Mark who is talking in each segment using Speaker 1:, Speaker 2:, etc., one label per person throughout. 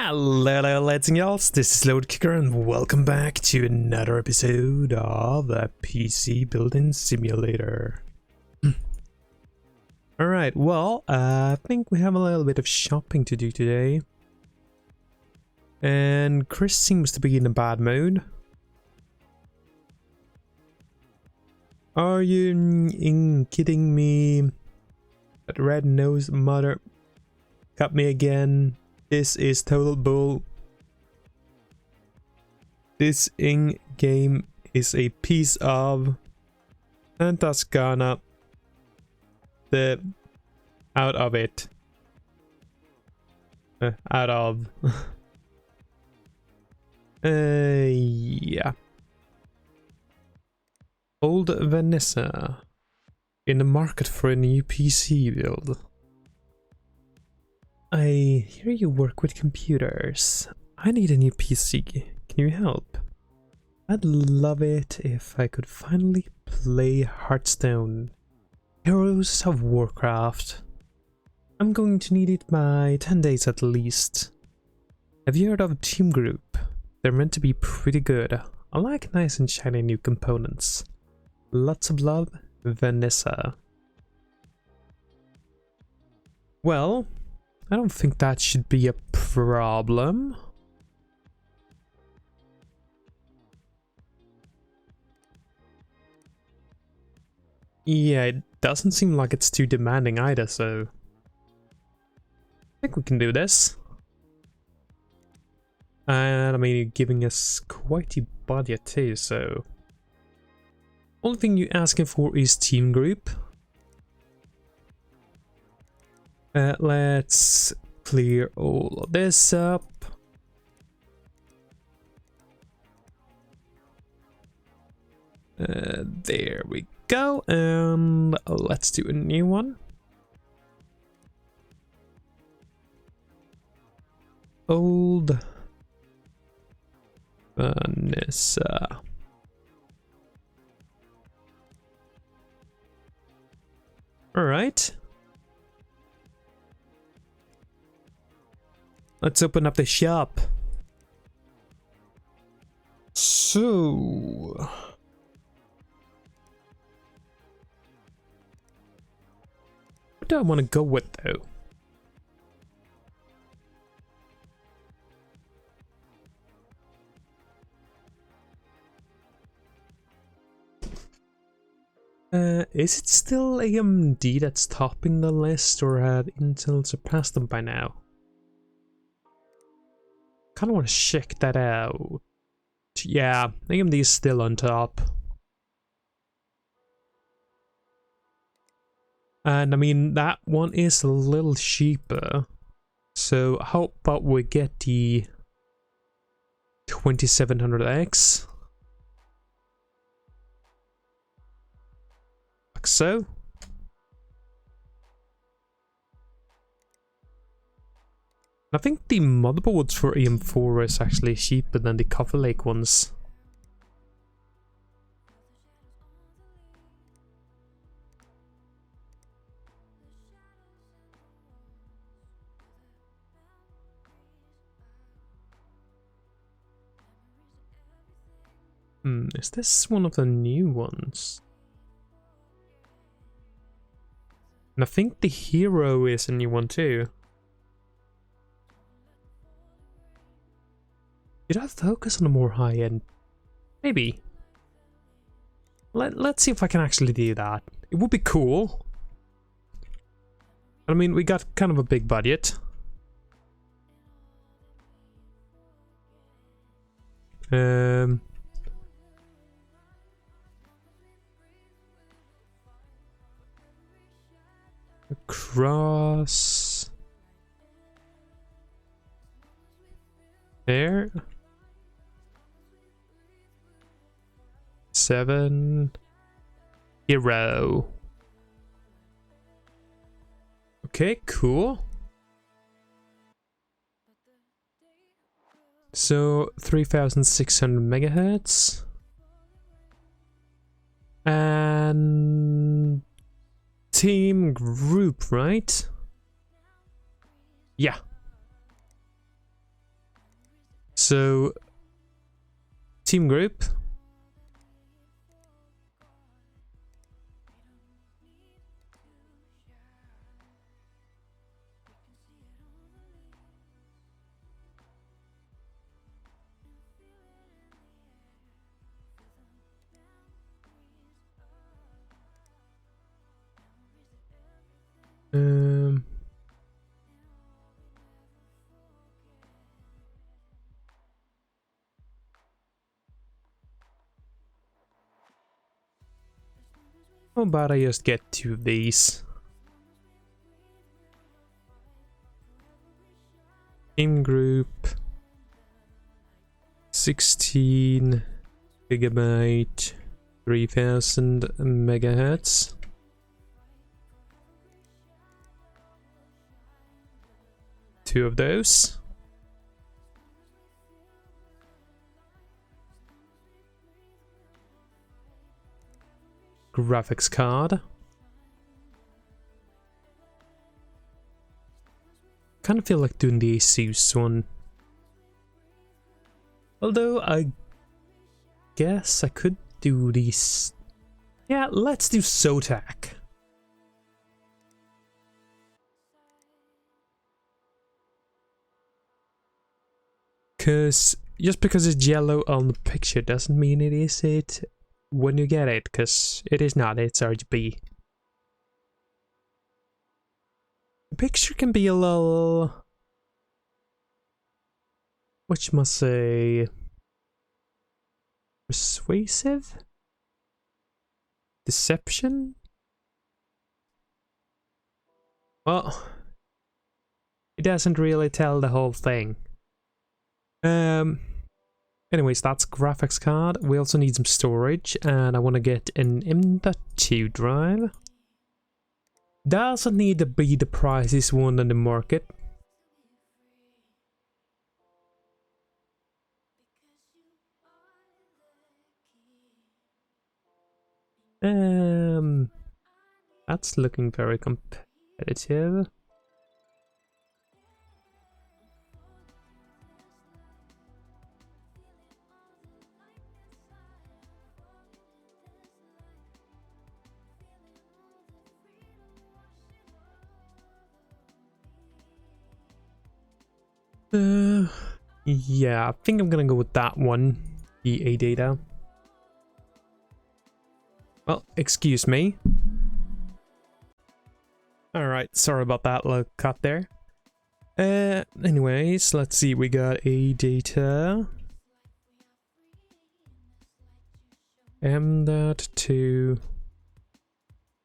Speaker 1: Hello lads and y'alls, this is Load Kicker and welcome back to another episode of the PC Building Simulator. Alright, well, I think we have a little bit of shopping to do today. And Chris seems to be in a bad mood. Are you kidding me? That red-nosed mother got me again. This is total bull. This in-game is a piece of Toscana. The out of it. Out of. Yeah. Old Vanessa in the market for a new PC build. I hear you work with computers. I need a new PC. Can you help? I'd love it if I could finally play Hearthstone. Heroes of Warcraft. I'm going to need it by 10 days at least. Have you heard of Team Group? They're meant to be pretty good. I like nice and shiny new components. Lots of love, Vanessa. Well, I don't think that should be a problem. Yeah, it doesn't seem like it's too demanding either, so I think we can do this. And I mean, you're giving us quite a budget too, so only thing you're asking for is Team Group. Let's clear all of this up. There we go, and let's do a new one. Old Vanessa. All right. Let's open up the shop. So, what do I want to go with though? Is it still AMD that's topping the list, or had Intel surpassed them by now? Kind of want to check that out. Yeah, AMD is still on top. And I mean, that one is a little cheaper. So how about we get the 2700X? Like so. I think the motherboards for AM4 is actually cheaper than the Copper Lake ones. Is this one of the new ones? And I think the Hero is a new one too. Did I focus on a more high end? Maybe. Let's see if I can actually do that. It would be cool. I mean, we got kind of a big budget. Across there. 7 Hero. Okay, cool. So 3600 megahertz. And Team Group, right? Yeah. So, team group. How about I just get 2 of these? Team group 16 gigabyte 3000 megahertz. Two of those. Graphics card. Kind of feel like doing the Asus one. Although I guess I could do these. Yeah, let's do Zotac. Cause just because it's yellow on the picture doesn't mean it is it when you get it, cause it is not, it's RGB. The picture can be a little, which must say, persuasive? Deception? Well, it doesn't really tell the whole thing. Anyways, that's graphics card. We also need some storage, and I want to get an M.2 drive. Doesn't need to be the priciest one on the market. That's looking very competitive. Yeah, I think I'm gonna go with that one. EA data. Well, excuse me. Alright, sorry about that little cut there. Anyways, let's see, we got a data. M.2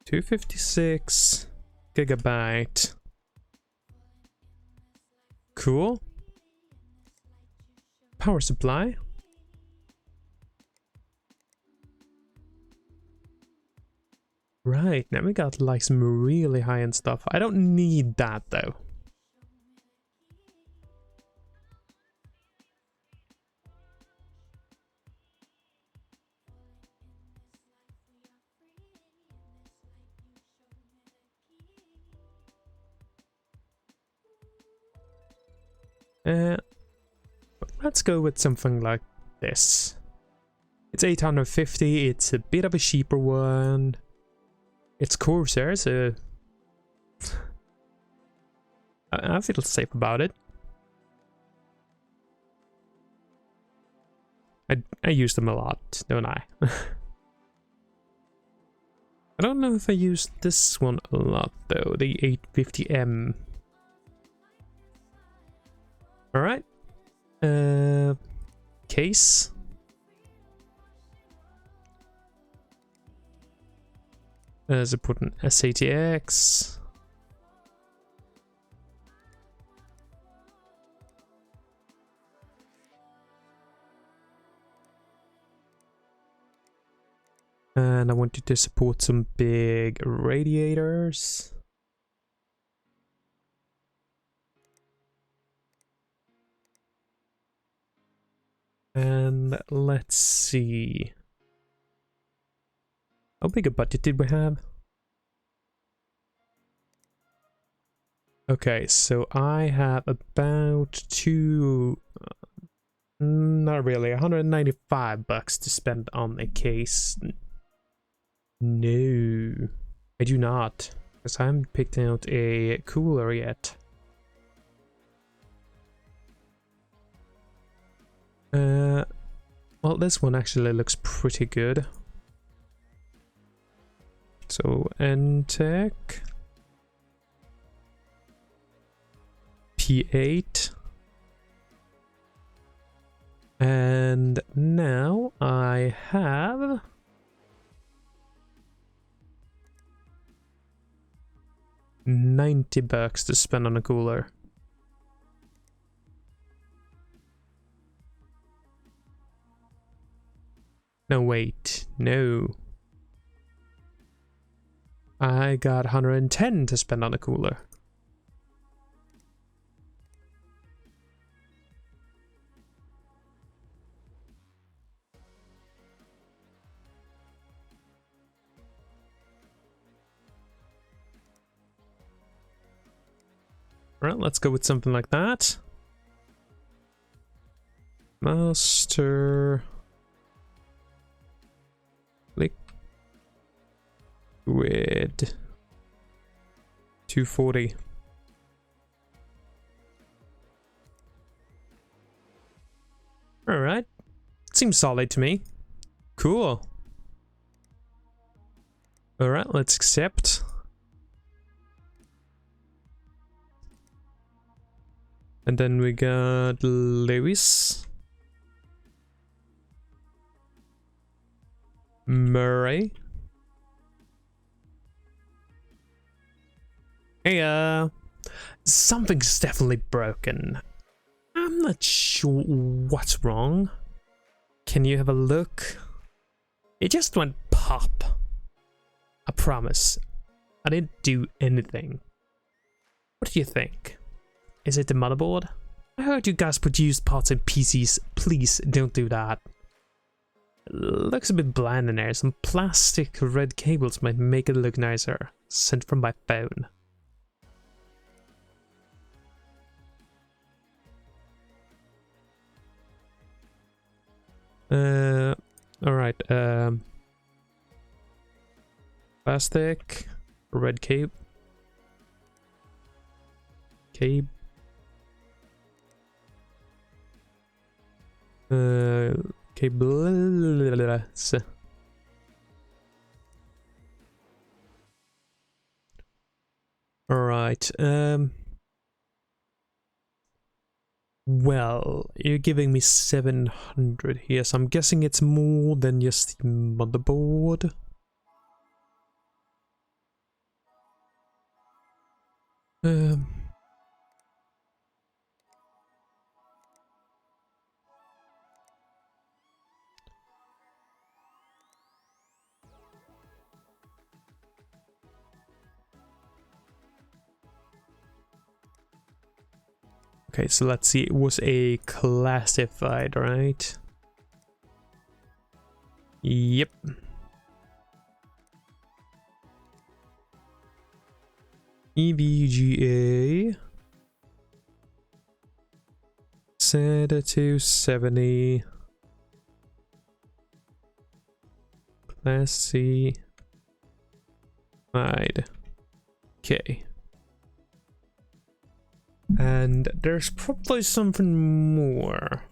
Speaker 1: 256 gigabyte. Cool. Power supply. Right, now we got like some really high-end stuff. I don't need that though. Let's go with something like this. It's 850, it's a bit of a cheaper one. It's Corsair, so I feel safe about it. I use them a lot, don't I? I don't know if I use this one a lot though, the 850M. Alright. Case. As I put an SATX. And I wanted to support some big radiators. And let's see. How big a budget did we have? Okay, so I have about Not really. 195 bucks to spend on a case. No, I do not, because I haven't picked out a cooler yet. Well, this one actually looks pretty good. So, NTech P8. And now I have $90 to spend on a cooler. No, wait, no. I got 110 to spend on a cooler. All right, let's go with something like that. Master liquid 240. All right, seems solid to me. Cool. All right, let's accept. And then we got Lewis, Murray. Hey, something's definitely broken. I'm not sure what's wrong. Can you have a look? It just went pop. I promise. I didn't do anything. What do you think? Is it the motherboard? I heard you guys produce parts in PCs. Please don't do that. Looks a bit bland in there. Some plastic red cables might make it look nicer. Sent from my phone. Alright, plastic, red cable. Cables. Alright, well, you're giving me 700 here, so I'm guessing it's more than just the motherboard. Okay, so let's see, it was a classified, right? Yep. EVGA. Set to 70. Classified. Okay. And there's probably something more,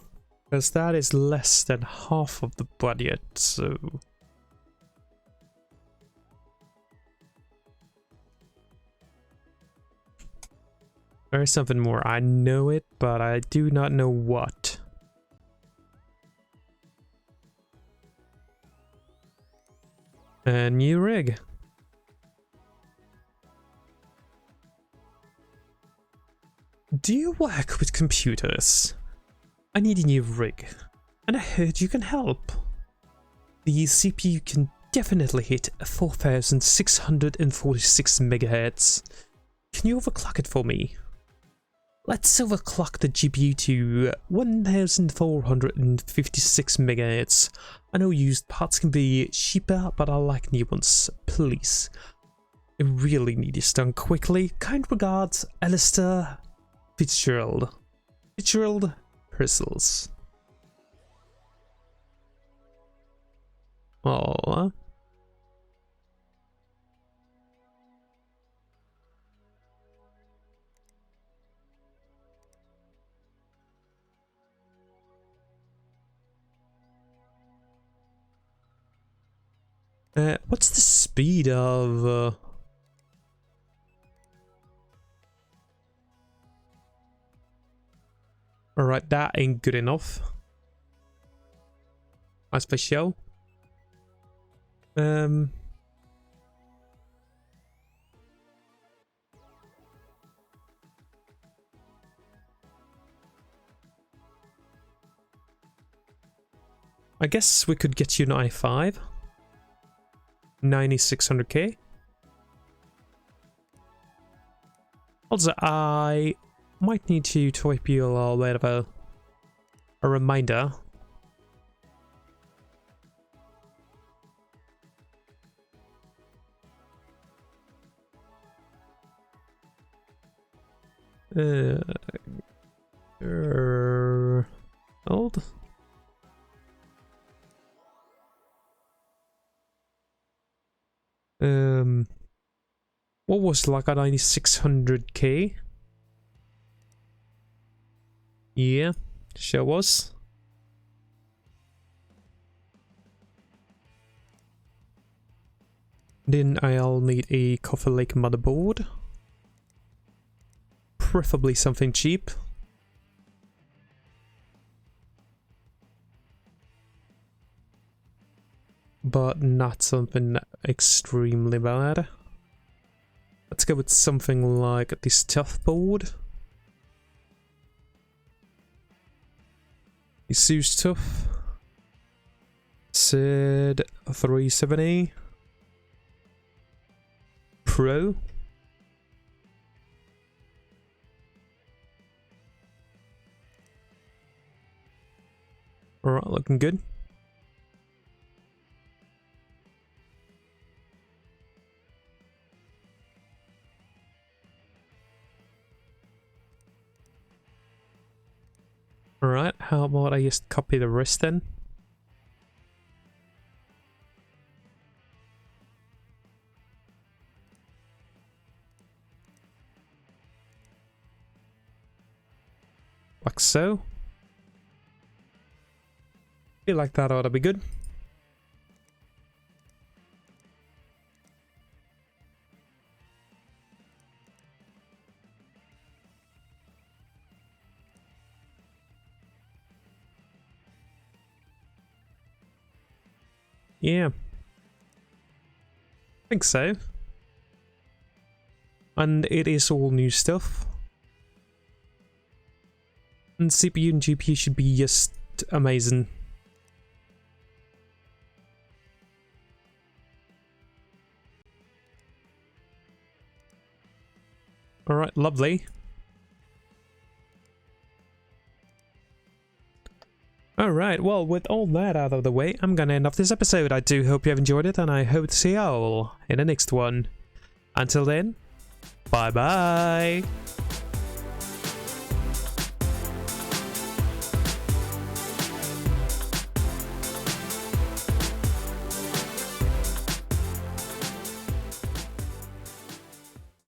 Speaker 1: because that is less than half of the budget, so... There's something more, I know it, but I do not know what. A new rig. Do you work with computers? I need a new rig, and I heard you can help. The CPU can definitely hit 4646 MHz. Can you overclock it for me? Let's overclock the GPU to 1456 MHz. I know used parts can be cheaper, but I like new ones, please. I really need this done quickly. Kind regards, Alistair Fitzgerald. Fitzgerald Bristles. Oh. What's the speed of... Alright, that ain't good enough. As for show. I guess we could get you an i5. 9600K. Also, I might need to type you a little bit of a reminder. Hold. What was like a 9600K? Yeah, sure was. Then I'll need a Coffee Lake motherboard. Preferably something cheap. But not something extremely bad. Let's go with something like this tough board. Asus Tough. Said 370 Pro. Alright, looking good. Alright, how about I just copy the rest then? Like so. Feel like that ought to be good. Yeah. I think so. And it is all new stuff. And CPU and GPU should be just amazing. Alright, lovely. Alright, well, with all that out of the way, I'm gonna end off this episode. I do hope you have enjoyed it, and I hope to see you all in the next one. Until then, bye-bye!